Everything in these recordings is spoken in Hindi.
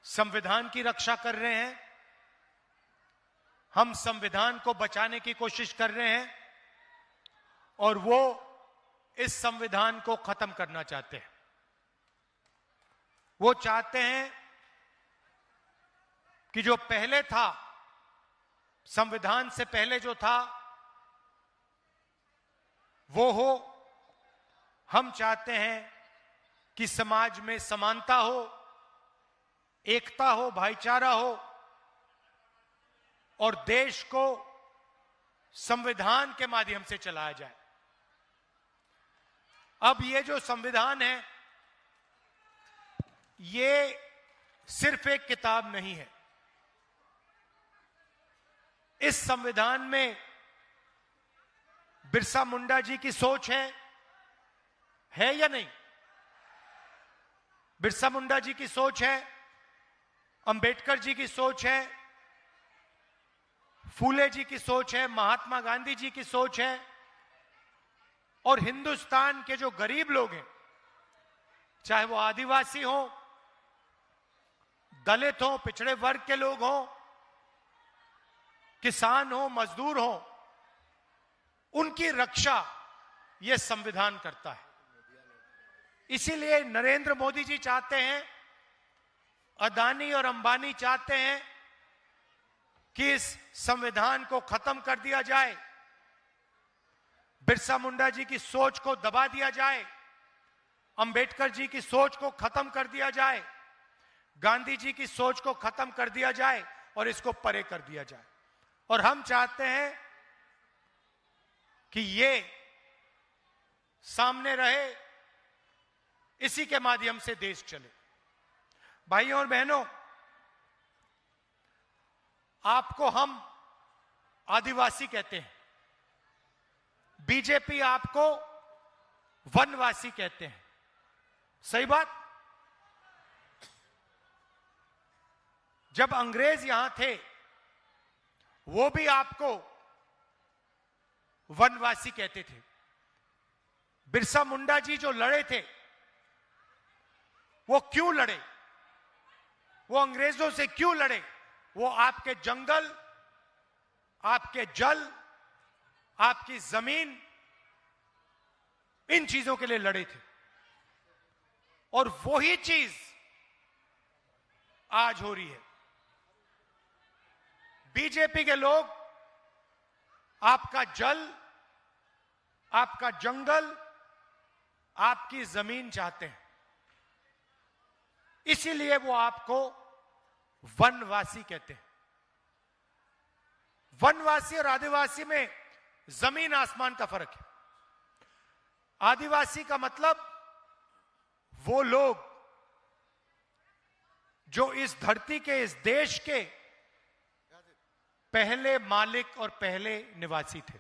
संविधान की रक्षा कर रहे हैं, हम संविधान को बचाने की कोशिश कर रहे हैं और वो इस संविधान को खत्म करना चाहते हैं। वो चाहते हैं कि जो पहले था, संविधान से पहले जो था वो हो। हम चाहते हैं कि समाज में समानता हो, एकता हो, भाईचारा हो और देश को संविधान के माध्यम से चलाया जाए। अब ये जो संविधान है, ये सिर्फ एक किताब नहीं है। इस संविधान में बिरसा मुंडा जी की सोच है या नहीं? बिरसा मुंडा जी की सोच है, अंबेडकर जी की सोच है, फूले जी की सोच है, महात्मा गांधी जी की सोच है और हिंदुस्तान के जो गरीब लोग हैं, चाहे वो आदिवासी हो, दलित हो, पिछड़े वर्ग के लोग हो, किसान हो, मजदूर हो, उनकी रक्षा यह संविधान करता है। इसीलिए नरेंद्र मोदी जी चाहते हैं, अदानी और अंबानी चाहते हैं कि इस संविधान को खत्म कर दिया जाए, बिरसा मुंडा जी की सोच को दबा दिया जाए, अंबेडकर जी की सोच को खत्म कर दिया जाए, गांधी जी की सोच को खत्म कर दिया जाए और इसको परे कर दिया जाए। और हम चाहते हैं कि ये सामने रहे, इसी के माध्यम से देश चले। भाइयों और बहनों, आपको हम आदिवासी कहते हैं, बीजेपी आपको वनवासी कहते हैं। सही बात? जब अंग्रेज यहां थे, वो भी आपको वनवासी कहते थे। बिरसा मुंडा जी जो लड़े थे, वो क्यों लड़े? वो अंग्रेजों से क्यों लड़े? वो आपके जंगल, आपके जल, आपकी जमीन, इन चीजों के लिए लड़े थे। और वही चीज आज हो रही है। बीजेपी के लोग आपका जल, आपका जंगल, आपकी जमीन चाहते हैं। इसीलिए वो आपको वनवासी कहते हैं। वनवासी और आदिवासी में जमीन आसमान का फर्क है। आदिवासी का मतलब वो लोग जो इस धरती के, इस देश के पहले मालिक और पहले निवासी थे।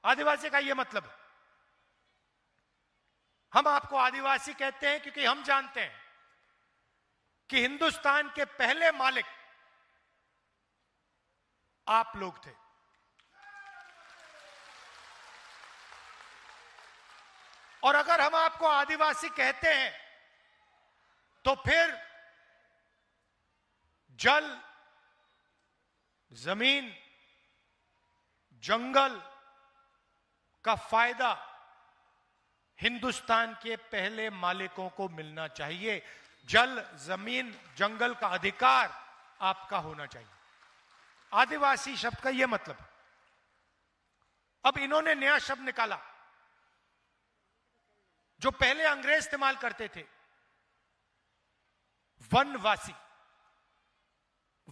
आदिवासी का यह मतलब है। हम आपको आदिवासी कहते हैं क्योंकि हम जानते हैं कि हिंदुस्तान के पहले मालिक आप लोग थे। और अगर हम आपको आदिवासी कहते हैं तो फिर जल, जमीन, जंगल का फायदा हिंदुस्तान के पहले मालिकों को मिलना चाहिए। जल, जमीन, जंगल का अधिकार आपका होना चाहिए। आदिवासी शब्द का यह मतलब। अब इन्होंने नया शब्द निकाला जो पहले अंग्रेज इस्तेमाल करते थे, वनवासी।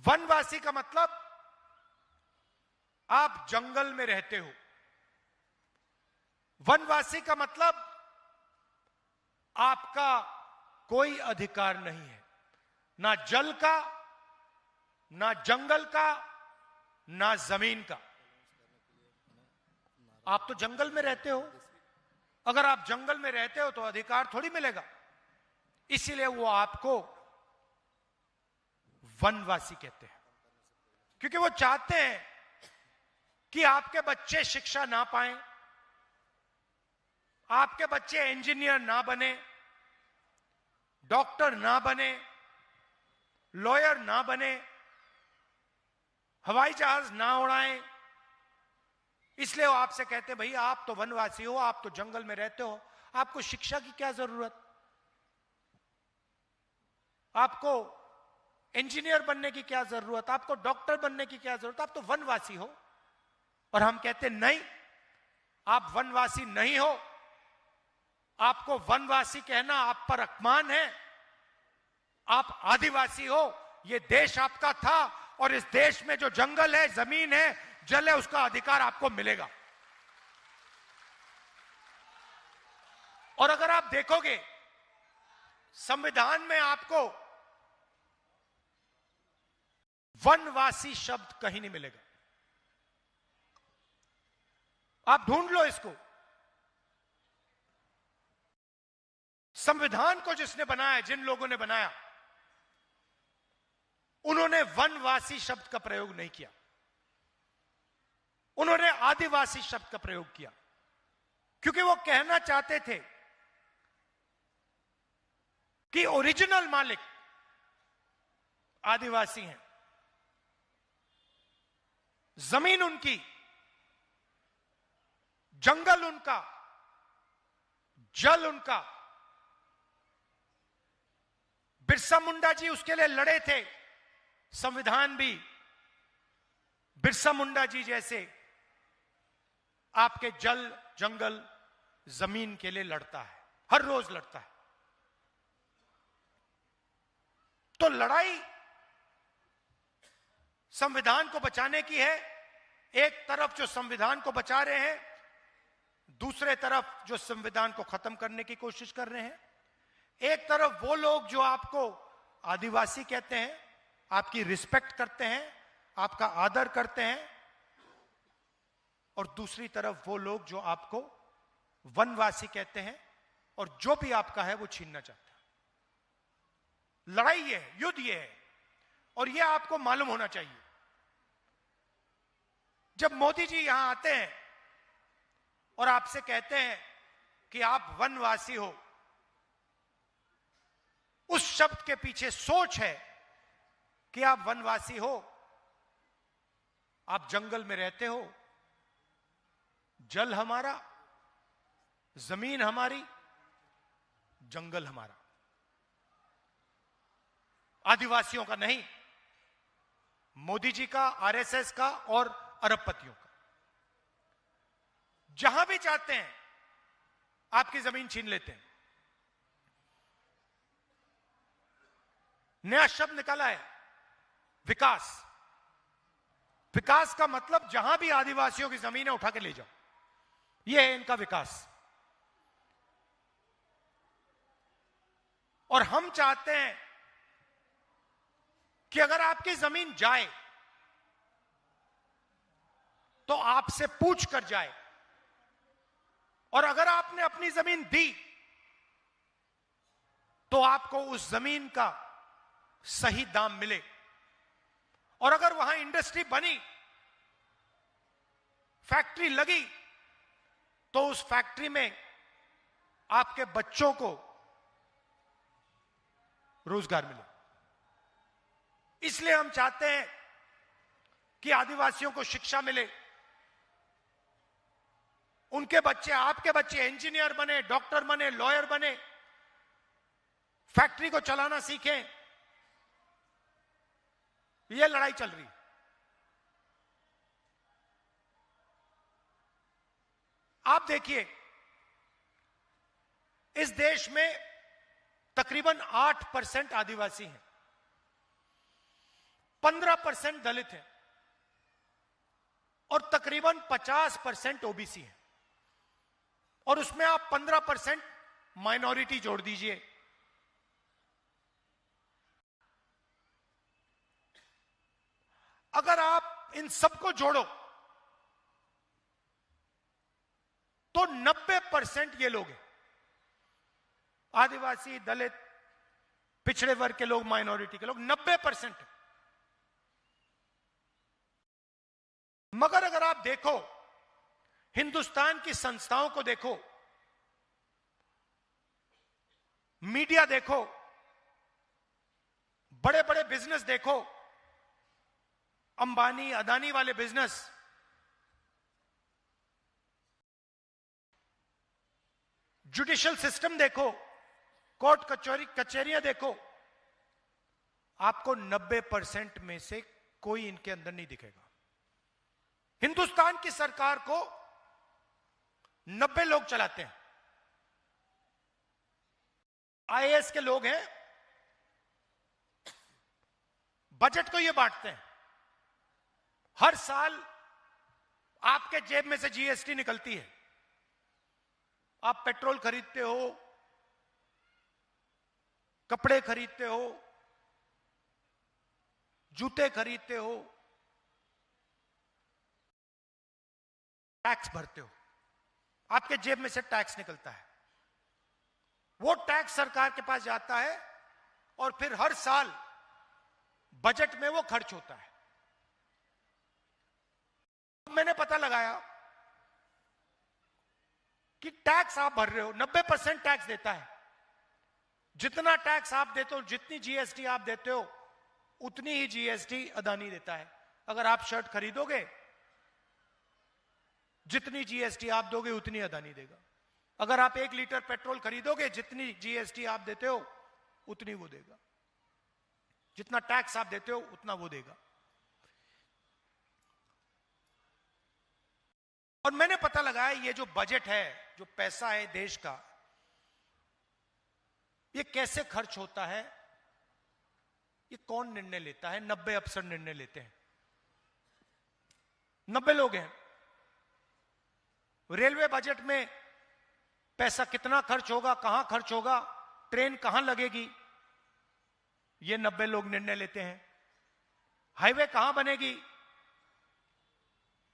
वनवासी का मतलब आप जंगल में रहते हो। वनवासी का मतलब आपका कोई अधिकार नहीं है, ना जल का, ना जंगल का, ना जमीन का। आप तो जंगल में रहते हो। अगर आप जंगल में रहते हो तो अधिकार थोड़ी मिलेगा। इसीलिए वो आपको वनवासी कहते हैं, क्योंकि वो चाहते हैं कि आपके बच्चे शिक्षा ना पाएं, आपके बच्चे इंजीनियर ना बने, डॉक्टर ना बने, लॉयर ना बने, हवाई जहाज ना उड़ाएं, इसलिए वो आपसे कहते भाई आप तो वनवासी हो, आप तो जंगल में रहते हो, आपको शिक्षा की क्या जरूरत, आपको इंजीनियर बनने की क्या जरूरत, आपको डॉक्टर बनने की क्या जरूरत, आप तो वनवासी हो। और हम कहते नहीं, आप वनवासी नहीं हो, आपको वनवासी कहना आप पर अपमान है, आप आदिवासी हो। यह देश आपका था और इस देश में जो जंगल है, जमीन है, जल है, उसका अधिकार आपको मिलेगा। और अगर आप देखोगे संविधान में आपको वनवासी शब्द कहीं नहीं मिलेगा, आप ढूंढ लो इसको। संविधान को जिसने बनाया, जिन लोगों ने बनाया, उन्होंने वनवासी शब्द का प्रयोग नहीं किया, उन्होंने आदिवासी शब्द का प्रयोग किया, क्योंकि वो कहना चाहते थे कि ओरिजिनल मालिक आदिवासी हैं, जमीन उनकी, जंगल उनका, जल उनका। बिरसा मुंडा जी उसके लिए लड़े थे, संविधान भी बिरसा मुंडा जी जैसे आपके जल, जंगल, जमीन के लिए लड़ता है, हर रोज लड़ता है। तो लड़ाई संविधान को बचाने की है। एक तरफ जो संविधान को बचा रहे हैं, दूसरे तरफ जो संविधान को खत्म करने की कोशिश कर रहे हैं। एक तरफ वो लोग जो आपको आदिवासी कहते हैं, आपकी रिस्पेक्ट करते हैं, आपका आदर करते हैं, और दूसरी तरफ वो लोग जो आपको वनवासी कहते हैं और जो भी आपका है वो छीनना चाहते हैं। लड़ाई ये है, युद्ध ये है, और ये आपको मालूम होना चाहिए। जब मोदी जी यहां आते हैं और आपसे कहते हैं कि आप वनवासी हो, उस शब्द के पीछे सोच है कि आप वनवासी हो, आप जंगल में रहते हो, जल हमारा, जमीन हमारी, जंगल हमारा, आदिवासियों का नहीं, मोदी जी का, आरएसएस का और अरबपतियों का। जहां भी चाहते हैं आपकी जमीन छीन लेते हैं। नया शब्द निकाला है, विकास। विकास का मतलब जहां भी आदिवासियों की जमीन है उठा के ले जाओ, यह है इनका विकास। और हम चाहते हैं कि अगर आपकी जमीन जाए तो आपसे पूछ कर जाए, और अगर आपने अपनी जमीन दी तो आपको उस जमीन का सही दाम मिले। और अगर वहां इंडस्ट्री बनी, फैक्ट्री लगी, तो उस फैक्ट्री में आपके बच्चों को रोजगार मिले। इसलिए हम चाहते हैं कि आदिवासियों को शिक्षा मिले, उनके बच्चे, आपके बच्चे इंजीनियर बने, डॉक्टर बने, लॉयर बने, फैक्ट्री को चलाना सीखें। यह लड़ाई चल रही है। आप देखिए, इस देश में तकरीबन 8% आदिवासी हैं, 15% दलित हैं और तकरीबन 50% ओबीसी हैं। और उसमें आप 15% माइनॉरिटी जोड़ दीजिए। अगर आप इन सबको जोड़ो तो 90% ये लोग हैं, आदिवासी, दलित, पिछड़े वर्ग के लोग, माइनॉरिटी के लोग 90%। मगर अगर आप देखो, हिंदुस्तान की संस्थाओं को देखो, मीडिया देखो, बड़े बड़े बिजनेस देखो, अंबानी अदानी वाले बिजनेस, जुडिशियल सिस्टम देखो, कोर्ट कचहरियां देखो, आपको 90% में से कोई इनके अंदर नहीं दिखेगा। हिंदुस्तान की सरकार को 90 लोग चलाते हैं। आईएएस के लोग हैं, बजट को ये बांटते हैं। हर साल आपके जेब में से जीएसटी निकलती है। आप पेट्रोल खरीदते हो, कपड़े खरीदते हो, जूते खरीदते हो, टैक्स भरते हो, आपके जेब में से टैक्स निकलता है। वो टैक्स सरकार के पास जाता है और फिर हर साल बजट में वो खर्च होता है। मैंने पता लगाया कि टैक्स आप भर रहे हो, 90% टैक्स देता है। जितना टैक्स आप देते हो, जितनी जीएसटी आप देते हो, उतनी ही जीएसटी अदानी देता है। अगर आप शर्ट खरीदोगे, जितनी जीएसटी आप दोगे उतनी अदानी देगा। अगर आप 1 लीटर पेट्रोल खरीदोगे, जितनी जीएसटी आप देते हो उतनी वो देगा। जितना टैक्स आप देते हो उतना वो देगा। और मैंने पता लगाया ये जो बजट है, जो पैसा है देश का, ये कैसे खर्च होता है, ये कौन निर्णय लेता है? 90 अफसर निर्णय लेते हैं। 90 लोग हैं। रेलवे बजट में पैसा कितना खर्च होगा, कहां खर्च होगा, ट्रेन कहां लगेगी, ये 90 लोग निर्णय लेते हैं। हाईवे कहां बनेगी,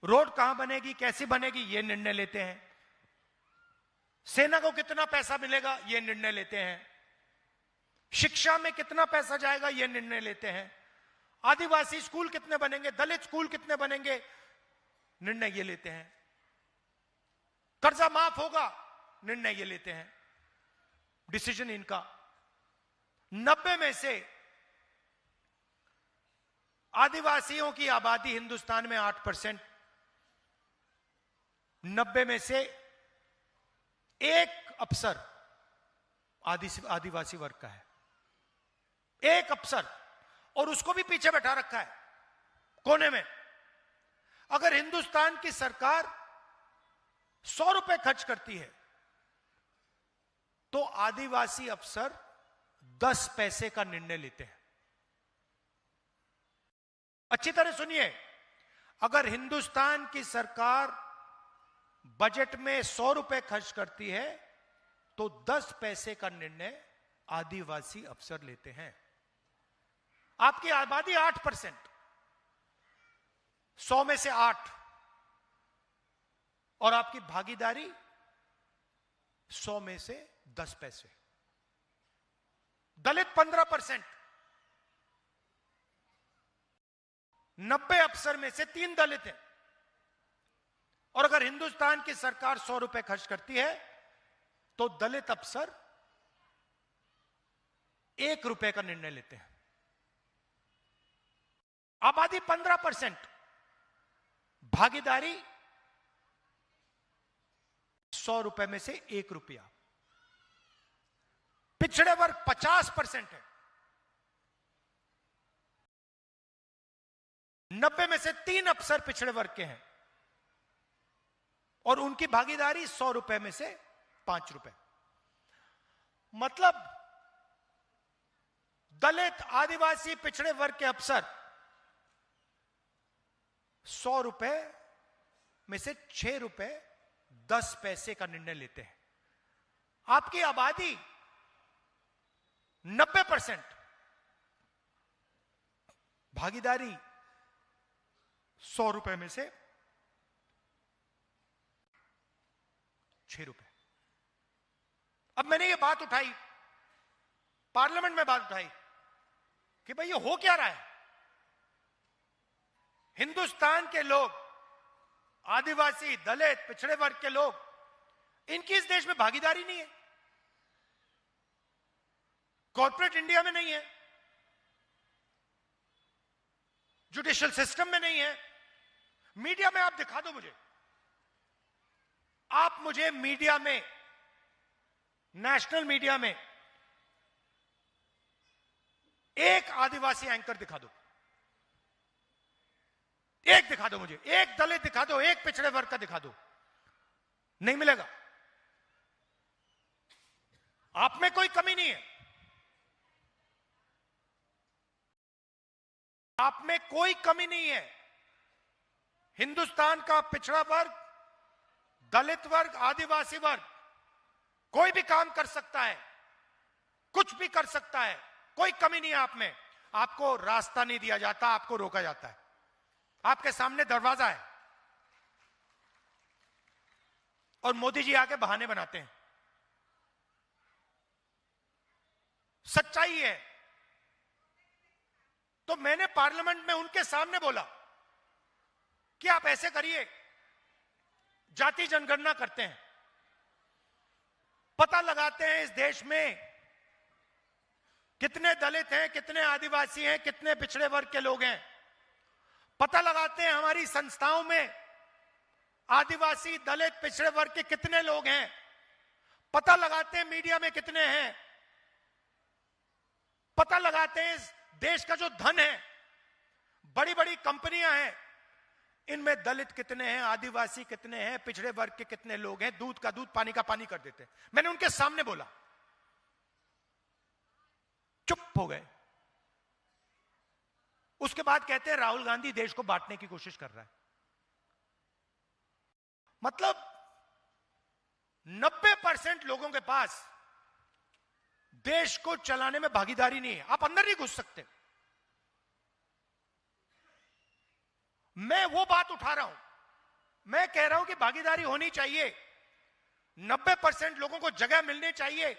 रोड कहां बनेगी, कैसी बनेगी, ये निर्णय लेते हैं। सेना को कितना पैसा मिलेगा, ये निर्णय लेते हैं। शिक्षा में कितना पैसा जाएगा, ये निर्णय लेते हैं। आदिवासी स्कूल कितने बनेंगे, दलित स्कूल कितने बनेंगे, निर्णय ये लेते हैं। कर्जा माफ होगा, निर्णय ये लेते हैं। डिसीजन इनका। 90 में से आदिवासियों की आबादी हिंदुस्तान में 8%। 90 में से एक अफसर आदिवासी वर्ग का है। एक अफसर, और उसको भी पीछे बैठा रखा है कोने में। अगर हिंदुस्तान की सरकार 100 रुपए खर्च करती है तो आदिवासी अफसर 10 पैसे का निर्णय लेते हैं। अच्छी तरह सुनिए, अगर हिंदुस्तान की सरकार बजट में 100 रुपए खर्च करती है तो 10 पैसे का निर्णय आदिवासी अफसर लेते हैं। आपकी आबादी 8%, 100 में से 8, और आपकी भागीदारी 100 में से 10 पैसे। दलित 15%, 90 अफसर में से 3 दलित हैं। और अगर हिंदुस्तान की सरकार 100 रुपए खर्च करती है तो दलित अफसर 1 रुपए का निर्णय लेते हैं। आबादी 15%, भागीदारी 100 रुपए में से 1 रुपया। पिछड़े वर्ग 50% है। 90 में से 3 अफसर पिछड़े वर्ग के हैं और उनकी भागीदारी 100 रुपए में से 5 रुपए। मतलब दलित, आदिवासी, पिछड़े वर्ग के अफसर 100 रुपए में से 6 रुपए 10 पैसे का निर्णय लेते हैं। आपकी आबादी 90%, भागीदारी 100 रुपए में से 6 रुपए। अब मैंने ये बात उठाई, पार्लियामेंट में बात उठाई कि भाई ये हो क्या रहा है। हिंदुस्तान के लोग, आदिवासी, दलित, पिछड़े वर्ग के लोग, इनकी इस देश में भागीदारी नहीं है। कॉर्पोरेट इंडिया में नहीं है, जुडिशियल सिस्टम में नहीं है। मीडिया में आप दिखा दो मुझे, आप मुझे मीडिया में, नेशनल मीडिया में एक आदिवासी एंकर दिखा दो, एक दिखा दो मुझे, एक दलित दिखा दो, एक पिछड़े वर्ग का दिखा दो, नहीं मिलेगा। आप में कोई कमी नहीं है, आप में कोई कमी नहीं है। हिंदुस्तान का पिछड़ा वर्ग, दलित वर्ग, आदिवासी वर्ग कोई भी काम कर सकता है, कुछ भी कर सकता है, कोई कमी नहीं है आप में। आपको रास्ता नहीं दिया जाता, आपको रोका जाता है। आपके सामने दरवाजा है और मोदी जी आके बहाने बनाते हैं। सच्चाई है। तो मैंने पार्लियामेंट में उनके सामने बोला कि आप ऐसे करिए, जाति जनगणना करते हैं, पता लगाते हैं इस देश में कितने दलित हैं, कितने आदिवासी हैं, कितने पिछड़े वर्ग के लोग हैं। पता लगाते हैं हमारी संस्थाओं में आदिवासी, दलित, पिछड़े वर्ग के कितने लोग हैं। पता लगाते हैं मीडिया में कितने हैं। पता लगाते हैं इस देश का जो धन है, बड़ी बड़ी कंपनियां हैं, इनमें दलित कितने हैं, आदिवासी कितने हैं, पिछड़े वर्ग के कितने लोग हैं। दूध का दूध, पानी का पानी कर देते हैं। मैंने उनके सामने बोला, चुप हो गए। उसके बाद कहते हैं राहुल गांधी देश को बांटने की कोशिश कर रहा है। मतलब 90% लोगों के पास देश को चलाने में भागीदारी नहीं है। आप अंदर नहीं घुस सकते। मैं वो बात उठा रहा हूं, मैं कह रहा हूं कि भागीदारी होनी चाहिए, 90% लोगों को जगह मिलनी चाहिए।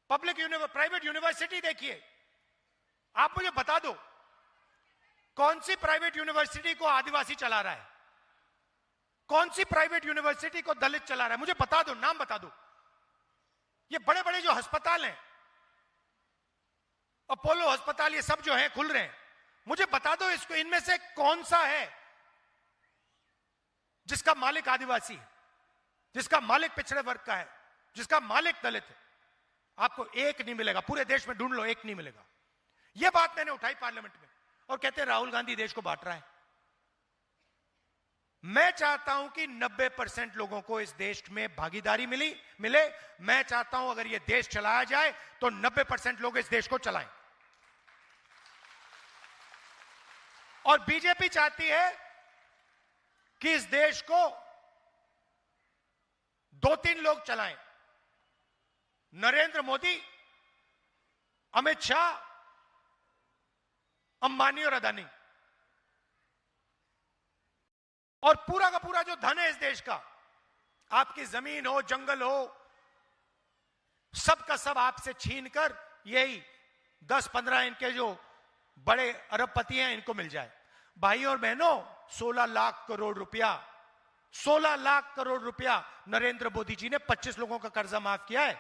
प्राइवेट यूनिवर्सिटी देखिए, आप मुझे बता दो कौन सी प्राइवेट यूनिवर्सिटी को आदिवासी चला रहा है, कौन सी प्राइवेट यूनिवर्सिटी को दलित चला रहा है, मुझे बता दो, नाम बता दो। ये बड़े बड़े जो अस्पताल हैं, अपोलो अस्पताल, ये सब जो है खुल रहे हैं, मुझे बता दो इसको, इनमें से कौन सा है जिसका मालिक आदिवासी है, जिसका मालिक पिछड़े वर्ग का है, जिसका मालिक दलित है। आपको एक नहीं मिलेगा, पूरे देश में ढूंढ लो, एक नहीं मिलेगा। यह बात मैंने उठाई पार्लियामेंट में, और कहते हैं राहुल गांधी देश को बांट रहा है। मैं चाहता हूं कि 90% लोगों को इस देश में भागीदारी मिले। मैं चाहता हूं अगर यह देश चलाया जाए तो 90% लोग इस देश को चलाएं। और बीजेपी चाहती है कि इस देश को 2-3 लोग चलाएं, नरेंद्र मोदी, अमित शाह, अंबानी और अदानी। और पूरा का पूरा जो धन है इस देश का, आपकी जमीन हो, जंगल हो, सब का सब आपसे छीनकर यही 10-15 इनके जो बड़े अरबपति हैं इनको मिल जाए। भाई और बहनों, 16 लाख करोड़ रुपया, 16 लाख करोड़ रुपया नरेंद्र मोदी जी ने 25 लोगों का कर्जा माफ किया है।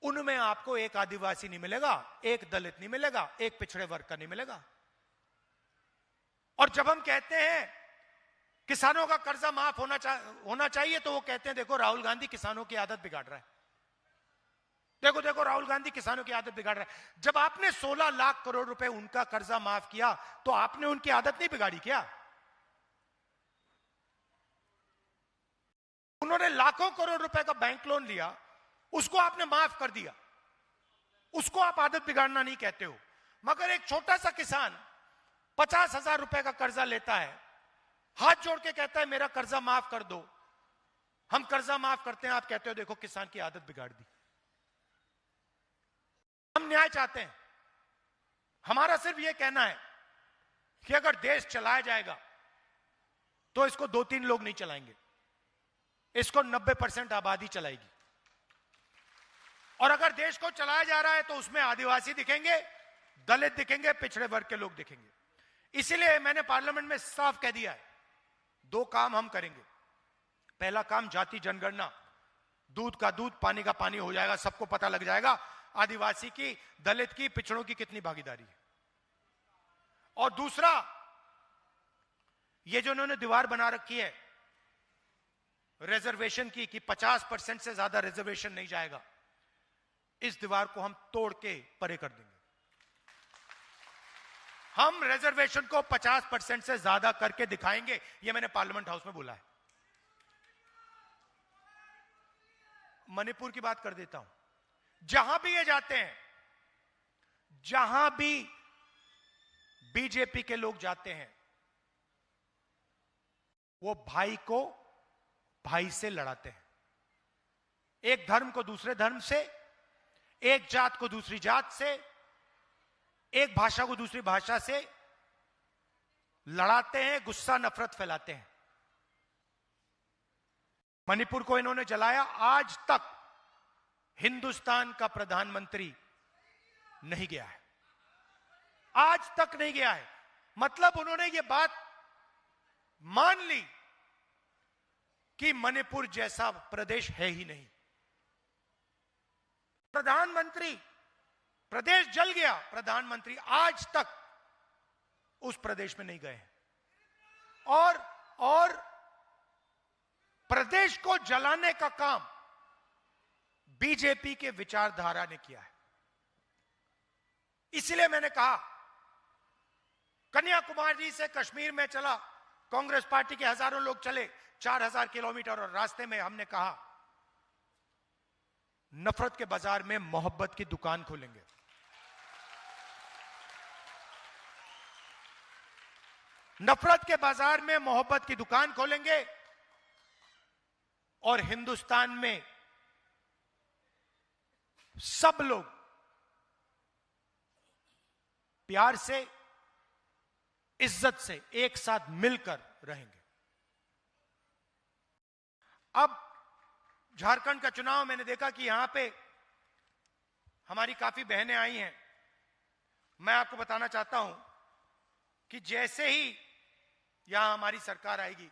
उनमें आपको एक आदिवासी नहीं मिलेगा, एक दलित नहीं मिलेगा, एक पिछड़े वर्ग का नहीं मिलेगा। और जब हम कहते हैं किसानों का कर्जा माफ होना चाहिए, तो वो कहते हैं देखो राहुल गांधी किसानों की आदत बिगाड़ रहा है, देखो देखो राहुल गांधी किसानों की आदत बिगाड़ रहा है। जब आपने 16 लाख करोड़ रुपए उनका कर्जा माफ किया, तो आपने उनकी आदत नहीं बिगाड़ी क्या? उन्होंने लाखों करोड़ रुपए का बैंक लोन लिया, उसको आपने माफ कर दिया, उसको आप आदत बिगाड़ना नहीं कहते हो। मगर एक छोटा सा किसान 50,000 रुपए का कर्जा लेता है, हाथ जोड़ के कहता है मेरा कर्जा माफ कर दो, हम कर्जा माफ करते हैं, आप कहते हो देखो किसान की आदत बिगाड़ दी। हम न्याय चाहते हैं। हमारा सिर्फ यह कहना है कि अगर देश चलाया जाएगा तो इसको 2-3 लोग नहीं चलाएंगे, इसको 90% आबादी चलाएगी। और अगर देश को चलाया जा रहा है तो उसमें आदिवासी दिखेंगे, दलित दिखेंगे, पिछड़े वर्ग के लोग दिखेंगे। इसीलिए मैंने पार्लियामेंट में साफ कह दिया है, 2 काम हम करेंगे। पहला काम जाति जनगणना, दूध का दूध, पानी का पानी हो जाएगा, सबको पता लग जाएगा आदिवासी की, दलित की, पिछड़ों की कितनी भागीदारी है। और दूसरा, ये जो उन्होंने दीवार बना रखी है रिजर्वेशन की कि 50% से ज्यादा रिजर्वेशन नहीं जाएगा, इस दीवार को हम तोड़ के परे कर देंगे। हम रिजर्वेशन को 50% से ज्यादा करके दिखाएंगे, यह मैंने पार्लियामेंट हाउस में बोला है। मणिपुर की बात कर देता हूं। जहां भी ये जाते हैं, जहां भी बीजेपी के लोग जाते हैं, वो भाई को भाई से लड़ाते हैं। एक धर्म को दूसरे धर्म से, एक जात को दूसरी जात से, एक भाषा को दूसरी भाषा से लड़ाते हैं, गुस्सा नफरत फैलाते हैं। मणिपुर को इन्होंने जलाया। आज तक हिंदुस्तान का प्रधानमंत्री नहीं गया है, आज तक नहीं गया है। मतलब उन्होंने ये बात मान ली कि मणिपुर जैसा प्रदेश है ही नहीं। प्रधानमंत्री, प्रदेश जल गया, प्रधानमंत्री आज तक उस प्रदेश में नहीं गए हैं। और प्रदेश को जलाने का काम बीजेपी के विचारधारा ने किया है। इसलिए मैंने कहा, कन्याकुमारी से कश्मीर में चला, कांग्रेस पार्टी के हजारों लोग चले 4000 किलोमीटर, और रास्ते में हमने कहा नफरत के बाजार में मोहब्बत की दुकान खोलेंगे। नफरत के बाजार में मोहब्बत की दुकान खोलेंगे और हिंदुस्तान में सब लोग प्यार से, इज्जत से एक साथ मिलकर रहेंगे। अब झारखंड का चुनाव मैंने देखा कि यहां पे हमारी काफी बहनें आई हैं। मैं आपको बताना चाहता हूं कि जैसे ही यहां हमारी सरकार आएगी,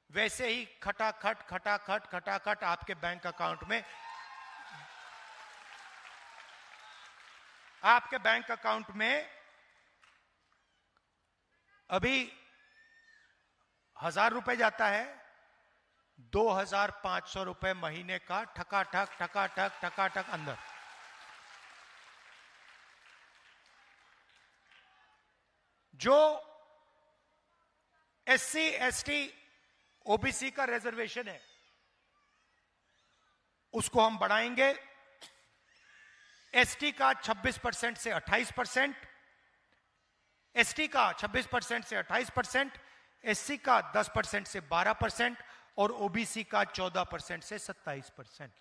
वैसे ही खटाखट खटाखट खटाखट आपके बैंक अकाउंट में, आपके बैंक अकाउंट में अभी 1000 रुपए जाता है, 2500 रुपए महीने का ठकाठक ठकाठक ठकाठक अंदर। जो एससी एसटी ओबीसी का रिजर्वेशन है उसको हम बढ़ाएंगे। एसटी का 26% से 28%, एसटी का 26% से 28%, एससी का 10% से 12% और ओबीसी का 14% से 27%।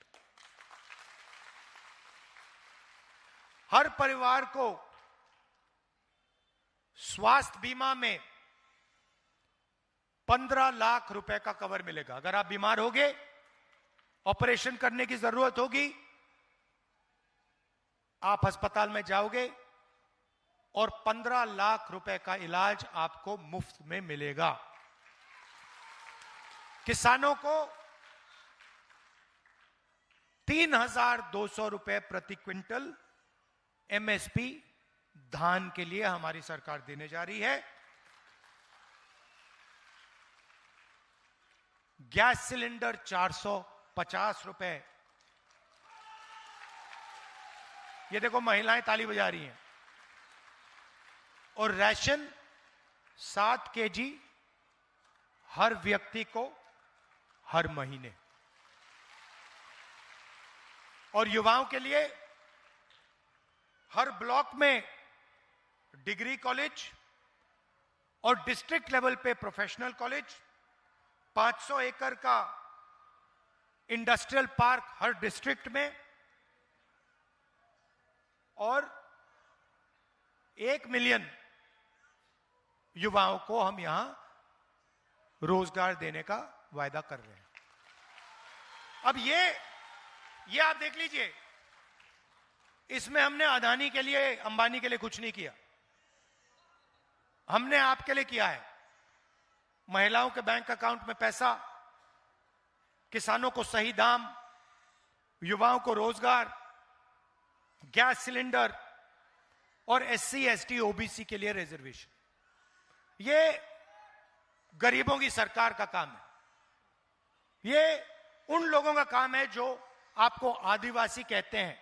हर परिवार को स्वास्थ्य बीमा में 15 लाख रुपए का कवर मिलेगा। अगर आप बीमार होगे, ऑपरेशन करने की जरूरत होगी, आप अस्पताल में जाओगे और 15 लाख रुपए का इलाज आपको मुफ्त में मिलेगा। किसानों को 3200 रुपए प्रति क्विंटल एमएसपी धान के लिए हमारी सरकार देने जा रही है। गैस सिलेंडर 450 रुपए। ये देखो महिलाएं ताली बजा रही हैं। और राशन 7 केजी हर व्यक्ति को हर महीने। और युवाओं के लिए हर ब्लॉक में डिग्री कॉलेज और डिस्ट्रिक्ट लेवल पे प्रोफेशनल कॉलेज, 500 एकड़ का इंडस्ट्रियल पार्क हर डिस्ट्रिक्ट में, और 1 मिलियन युवाओं को हम यहां रोजगार देने का वायदा कर रहे हैं। अब ये आप देख लीजिए, इसमें हमने अदानी के लिए, अंबानी के लिए कुछ नहीं किया, हमने आपके लिए किया है। महिलाओं के बैंक अकाउंट में पैसा, किसानों को सही दाम, युवाओं को रोजगार, गैस सिलेंडर और SC ST OBC के लिए रिजर्वेशन। ये गरीबों की सरकार का काम है। ये उन लोगों का काम है जो आपको आदिवासी कहते हैं,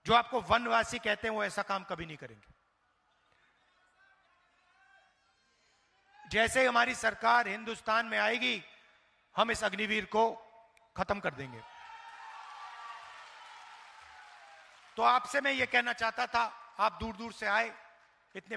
जो आपको वनवासी कहते हैं। वो ऐसा काम कभी नहीं करेंगे। जैसे ही हमारी सरकार हिंदुस्तान में आएगी, हम इस अग्निवीर को खत्म कर देंगे। तो आपसे मैं ये कहना चाहता था, आप दूर दूर से आए, इतने